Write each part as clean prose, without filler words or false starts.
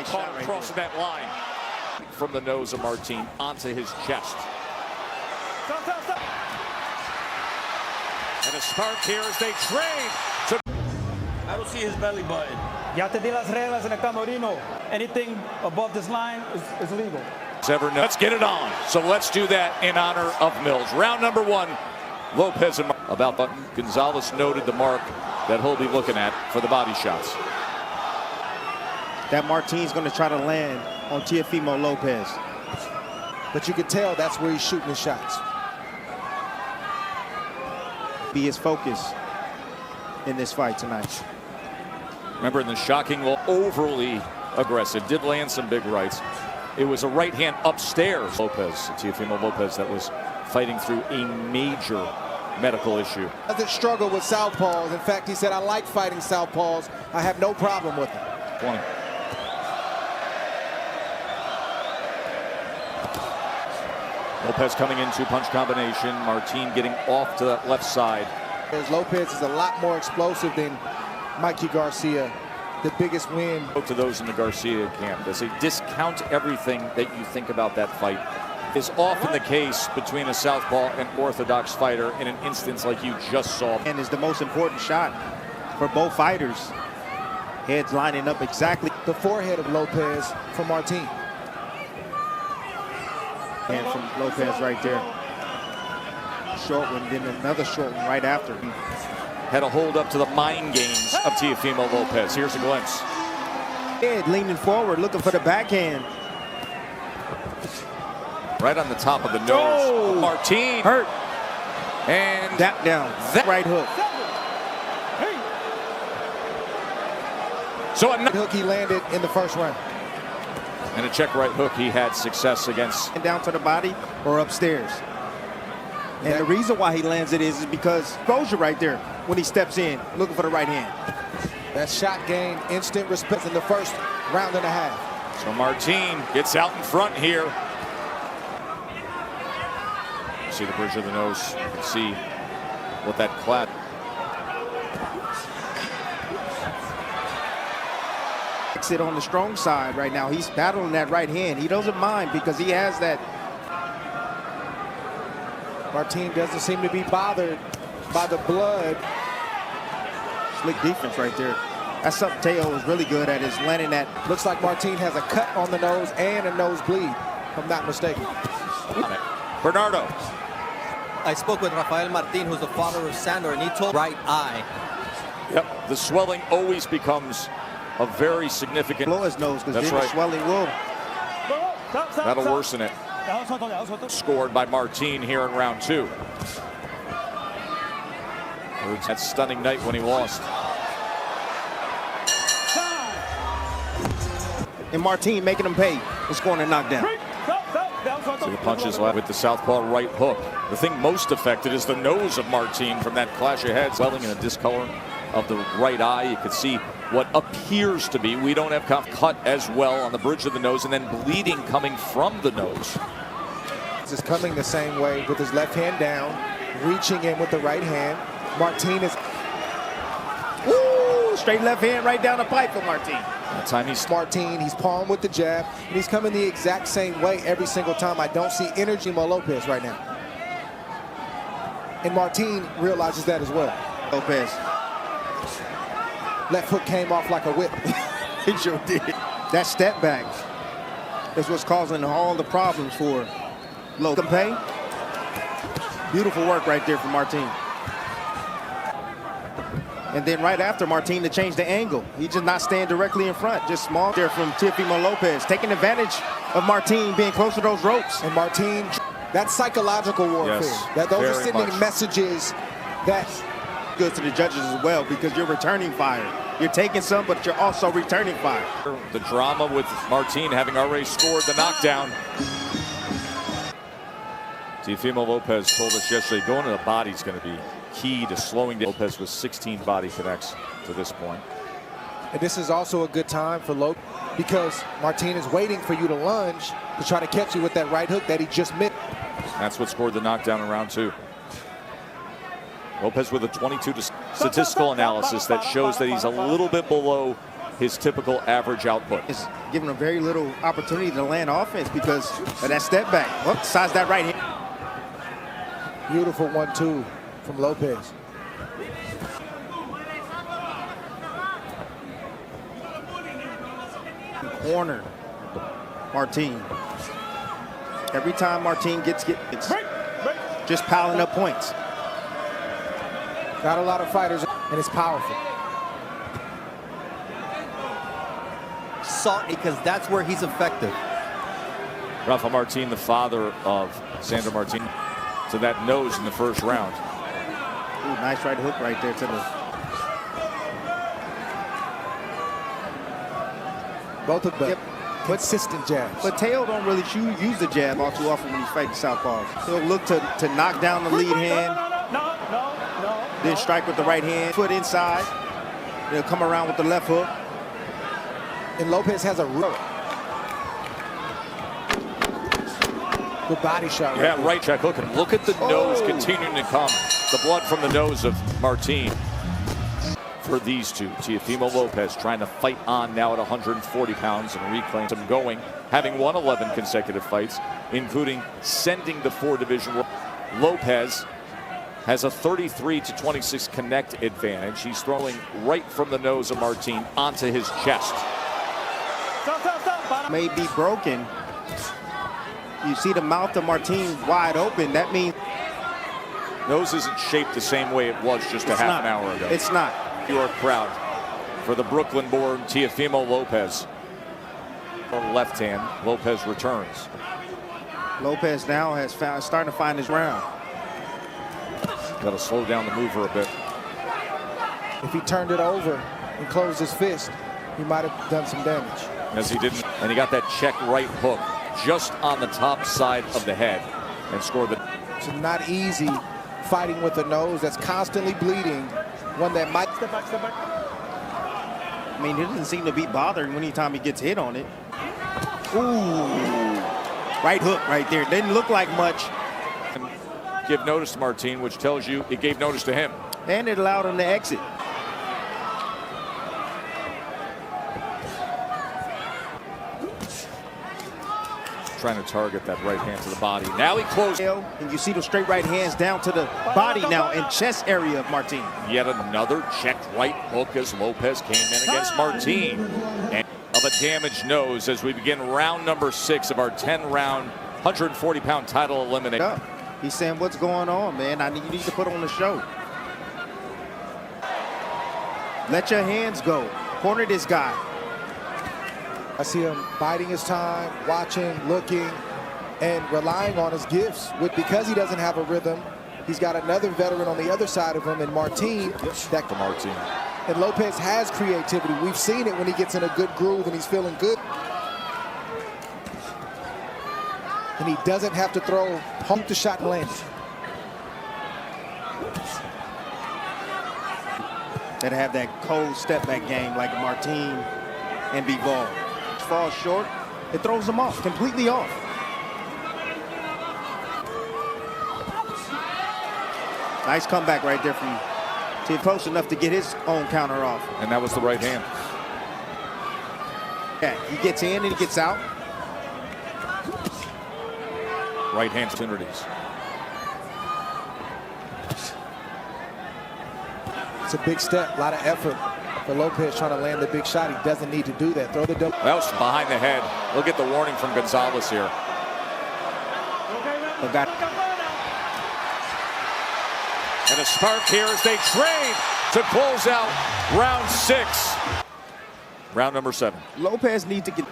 Nice shot right crossing that line from the nose of Martin onto his chest. And a start here as they train. I don't see his belly button. Ya te di las reglas en el camerino. Anything above this line is legal. Let's get it on. So let's do that in honor of Mills. Round number one, Lopez and about button. Gonzalez noted the mark that he'll be looking at for the body shots. That Martin's going to try to land on Teofimo Lopez. But you can tell that's where he's shooting his shots. Be his focus in this fight tonight. Remember, in the shocking, overly aggressive, did land some big rights. It was a right hand upstairs. Lopez, Teofimo Lopez, that was fighting through a major medical issue. Doesn't struggle with southpaws. In fact, he said, I like fighting southpaws. I have no problem with them. 20. Lopez coming into punch combination. Martin getting off to that left side. Lopez is a lot more explosive than Mikey Garcia, the biggest win. To those in the Garcia camp, as they discount everything that you think about that fight, is often the case between a southpaw and orthodox fighter in an instance like you just saw. And is the most important shot for both fighters. Heads lining up exactly. The forehead of Lopez from Martin. And from Lopez right there. Short one, then another short one right after. Had a hold up to the mind games of Teofimo Lopez. Here's a glimpse. Head leaning forward, looking for the backhand. Right on the top of the nose. Oh! Martin Hurt. And that down. That right hook. So a hook he landed in the first round. And a check right hook he had success against. And down to the body or upstairs. And the reason why he lands it is because exposure right there when he steps in, looking for the right hand. That shot gained instant respect in the first round and a half. So Martin gets out in front here. See the bridge of the nose. You can see what that clap. Sit on the strong side right now. He's battling that right hand. He doesn't mind because he has that. Martin doesn't seem to be bothered by the blood. Slick defense right there. That's something Teo is really good at, is landing that. Looks like Martin has a cut on the nose and a nosebleed, if I'm not mistaken. Bernardo. I spoke with Rafael Martin, who's the father of Sandor, and he told right eye. Yep, the swelling always becomes a very significant. Blow his nose because then the swelling will. That'll worsen it. Scored by Martin here in round two. That stunning night when he lost. And Martin making him pay and scoring a knockdown. So the punches with the southpaw right hook. The thing most affected is the nose of Martin from that clash of heads. Swelling and a discolor of the right eye. You can see what appears to be, we don't have cut as well on the bridge of the nose, and then bleeding coming from the nose. This is coming the same way with his left hand down, reaching in with the right hand. Martin is... Woo! Straight left hand right down the pipe for Martin. That time he's Martin, he's palmed with the jab, and he's coming the exact same way every single time. I don't see energy in Lopez right now. And Martin realizes that as well. Lopez. Left hook came off like a whip. He sure did. That step back is what's causing all the problems for Lopez. Beautiful work right there from Martin. And then right after Martin to change the angle. He just not staying directly in front, just small there from Teofimo Lopez, taking advantage of Martin being close to those ropes. And Martin, that's psychological warfare. Yes, those are sending messages that good to the judges as well, because you're returning fire. You're taking some, but you're also returning fire. The drama with Martin having already scored the knockdown. Teofimo Lopez told us yesterday going to the body is going to be key to slowing down. Lopez with 16 body connects to this point. And this is also a good time for Lopez because Martin is waiting for you to lunge to try to catch you with that right hook that he just missed. That's what scored the knockdown in round two. Lopez with a 22 statistical analysis that shows that he's a little bit below his typical average output. It's giving him very little opportunity to land offense because of that step back. Well, besides that right hand. Beautiful 1-2 from Lopez. Corner Martin. Every time Martin gets just piling up points. Got a lot of fighters, and it's powerful. Sought because that's where he's effective. Rafa Martin, the father of Sandor Martin, to that nose in the first round. Ooh, nice right hook right there to the. Both of them. Yep. Consistent jabs. But Teo don't really use the jab all too often when he's fighting southpaws. He'll look to knock down the lead hand, then strike with the right hand, foot inside. He'll come around with the left hook. And Lopez has a real good body shot. Yeah, right check hook. And look at the nose continuing to come. The blood from the nose of Martin. For these two, Teofimo Lopez trying to fight on now at 140 pounds and reclaim some going, having won 11 consecutive fights, including sending the 4 division. Lopez has a 33-26 connect advantage. He's throwing right from the nose of Martin onto his chest. May be broken. You see the mouth of Martin wide open. That means Nose isn't shaped the same way it was just a half an hour ago. It's not. Your crowd for the Brooklyn-born Teofimo Lopez. Left hand, Lopez returns. Lopez now has starting to find his round. Got to slow down the mover a bit. If he turned it over and closed his fist, he might have done some damage. As he didn't, and he got that check right hook just on the top side of the head and scored the. It's not easy fighting with a nose that's constantly bleeding. One that might. Step back, step back. I mean, he doesn't seem to be bothered anytime he gets hit on it. Ooh. Right hook right there. Didn't look like much. Give notice to Martin, which tells you it gave notice to him. And it allowed him to exit. Trying to target that right hand to the body. Now he closed. And you see the straight right hands down to the body now and chest area of Martin. Yet another checked right hook as Lopez came in against Martin. And of a damaged nose as we begin round number 6 of our 10-round, 140-pound title elimination. He's saying, what's going on, man? You need to put on the show. Let your hands go. Corner this guy. I see him biding his time, watching, looking, and relying on his gifts. Because he doesn't have a rhythm, he's got another veteran on the other side of him in Martin. That to Martin. And Lopez has creativity. We've seen it when he gets in a good groove and he's feeling good. And he doesn't have to throw pump the shot and land. That have that cold step back game like Martin and Bivol. Falls short, it throws him off, completely off. Nice comeback right there from you. See, close enough to get his own counter off. And that was the right hand. Yeah, he gets in and he gets out. Right hand opportunities. It's a big step, a lot of effort for Lopez trying to land the big shot. He doesn't need to do that. Throw the double. That was behind the head. Look at the warning from Gonzalez here. And a spark here as they trade to close out round 6. Round number 7. Lopez needs to get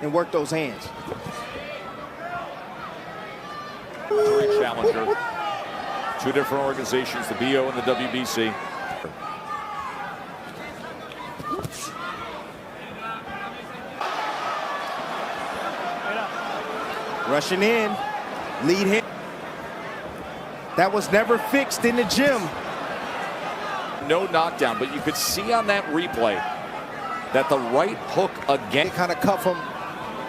and work those hands. Three challenger. 2 different organizations, the BO and the WBC. Rushing in, lead hand. That was never fixed in the gym. No knockdown, but you could see on that replay that the right hook again. They kind of cuff him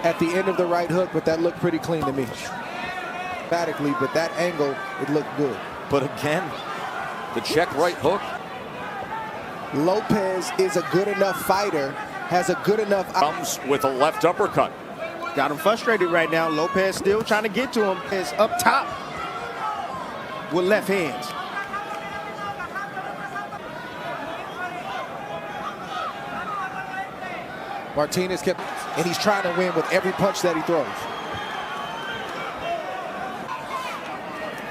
at the end of the right hook, but that looked pretty clean to me. Emphatically, but that angle, it looked good. But again, the check right hook. Lopez is a good enough fighter has a good enough... Comes with a left uppercut. Got him frustrated right now. Lopez still trying to get to him. Is up top with left hands. Martinez kept, and he's trying to win with every punch that he throws.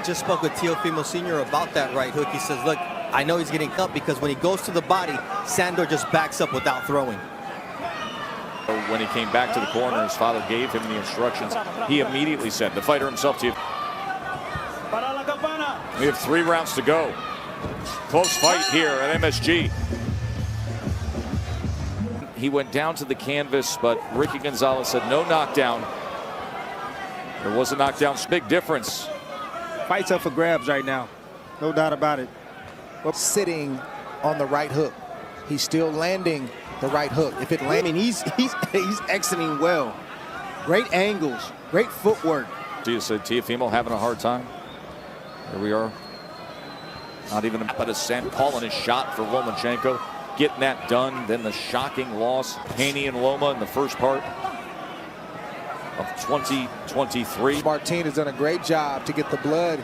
Just spoke with Teofimo Sr. about that right hook. He says, look, I know he's getting cut because when he goes to the body, Sandor just backs up without throwing. When he came back to the corner, his father gave him the instructions. He immediately said, the fighter himself, we have 3 rounds to go. Close fight here at MSG. He went down to the canvas, but Ricky Gonzalez said no knockdown. There was a knockdown. Big difference. Fights up for grabs right now. No doubt about it. Sitting on the right hook. He's still landing the right hook. If it lands, I mean, he's exiting well. Great angles, great footwork. You said Teofimo having a hard time. Here we are. Not even a cent. Calling his shot for Lomachenko. Getting that done. Then the shocking loss. Haney and Loma in the first part of 2023. Martin has done a great job to get the blood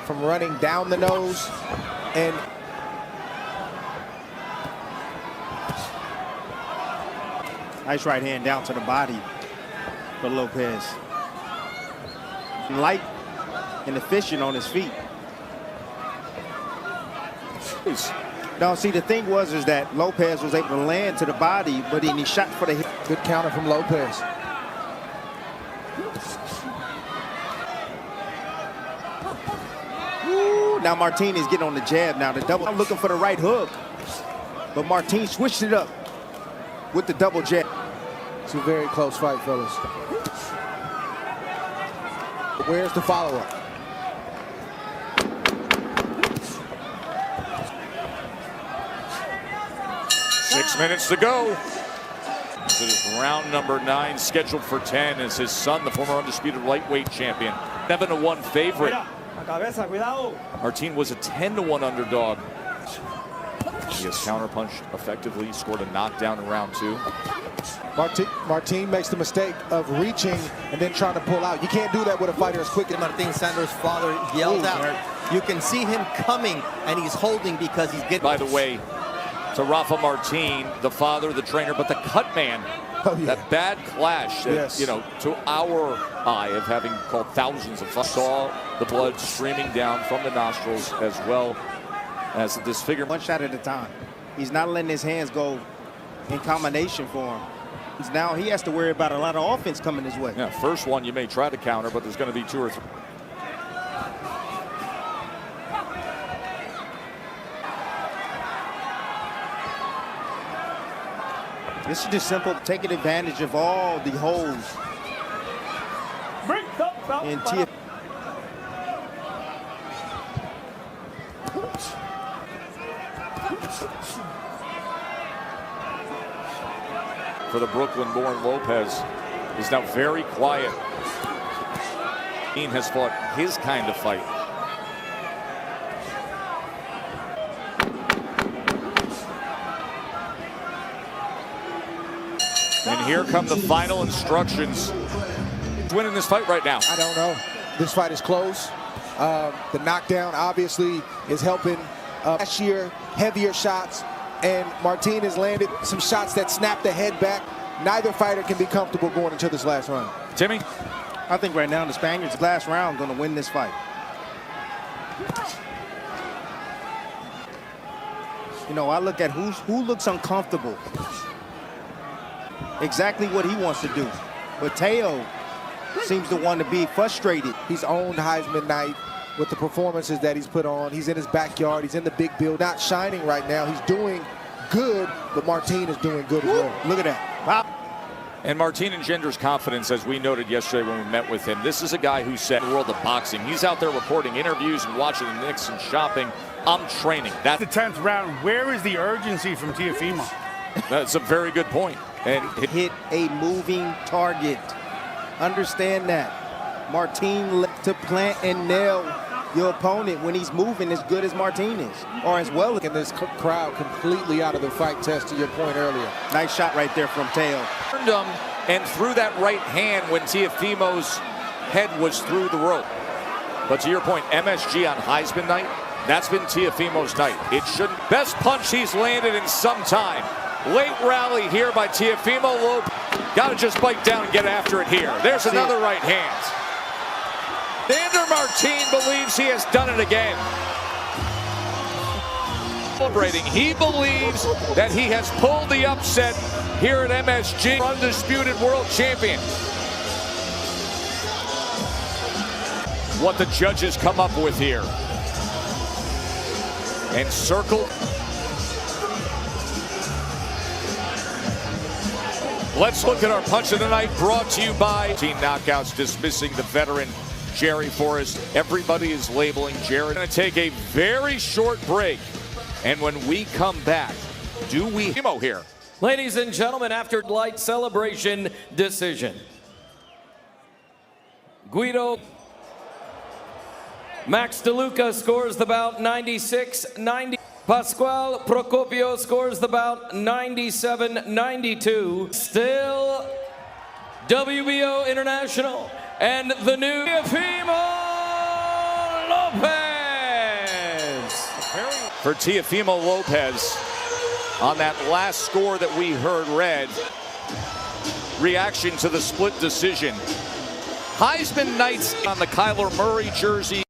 from running down the nose and nice right hand down to the body for Lopez. Light and efficient on his feet. Now, see, the thing was is that Lopez was able to land to the body, but then he shot for the hip. Good counter from Lopez. Ooh, now Martin is getting on the jab now. The double, I'm looking for the right hook, but Martin switched it up with the double jab. It's a very close fight, fellas. Where's the follow-up? Six minutes to go. This is round number 9, scheduled for 10, as his son, the former undisputed lightweight champion, 7-1 favorite. Martin was a 10-1 underdog. He has counterpunched effectively, scored a knockdown in round 2. Martin makes the mistake of reaching and then trying to pull out. You can't do that with a fighter as quick as Martin. Sandor's father yelled out. You can see him coming, and he's holding because he's getting... By the way, to Rafa Martin, the father, the trainer, but the cut man. Oh, yeah. That bad clash, that, yes. you know, to our eye of having called thousands of fights, saw the blood streaming down from the nostrils as well as the disfigurement. One shot at a time. He's not letting his hands go in combination for him. Now he has to worry about a lot of offense coming his way. Yeah, first one you may try to counter, but there's going to be 2 or 3. This is just simple, taking advantage of all the holes in TF. For the Brooklyn-born Lopez, is now very quiet. He has fought his kind of fight. And here come the final instructions. Who's winning this fight right now? I don't know. This fight is close. The knockdown obviously is helping. Last year, heavier shots, and Martin has landed some shots that snap the head back. Neither fighter can be comfortable going into this last round. Timmy? I think right now the Spaniards' last round going to win this fight. You know, I look at who looks uncomfortable. Exactly what he wants to do. But Teo seems the one to be frustrated. He's owned Heisman night with the performances that he's put on. He's in his backyard. He's in the big build. Not shining right now. He's doing good, but Martin is doing good as well. Look at that. Wow. And Martin engenders confidence, as we noted yesterday when we met with him. This is a guy who set the world of boxing. He's out there recording interviews and watching the Knicks and shopping. I'm training. That's the 10th round. Where is the urgency from Teofimo? That's a very good point. And hit a moving target. Understand that. Martin to plant and nail your opponent when he's moving as good as Martin is, or as well. And this crowd completely out of the fight test, to your point earlier. Nice shot right there from Teo. Turned him and threw that right hand when Teofimo's head was through the rope. But to your point, MSG on Heisman night, that's been Teofimo's night. It shouldn't. Best punch he's landed in some time. Late rally here by Teofimo Lopez. Got to just bite down and get after it here. There's another right hand. Vander Martin believes he has done it again. Celebrating, he believes that he has pulled the upset here at MSG. Undisputed world champion. What the judges come up with here. And circle. Let's look at our punch of the night, brought to you by Team Knockouts, dismissing the veteran Jerry Forrest. Everybody is labeling Jerry. We're going to take a very short break, and when we come back, do we here? Ladies and gentlemen, after light celebration decision, Guido Max DeLuca scores the bout 96-90. Pascual Procopio scores the bout 97-92. Still WBO International and the new Teofimo Lopez. For Teofimo Lopez, on that last score that we heard read, reaction to the split decision. Heisman nights on the Kyler Murray jersey.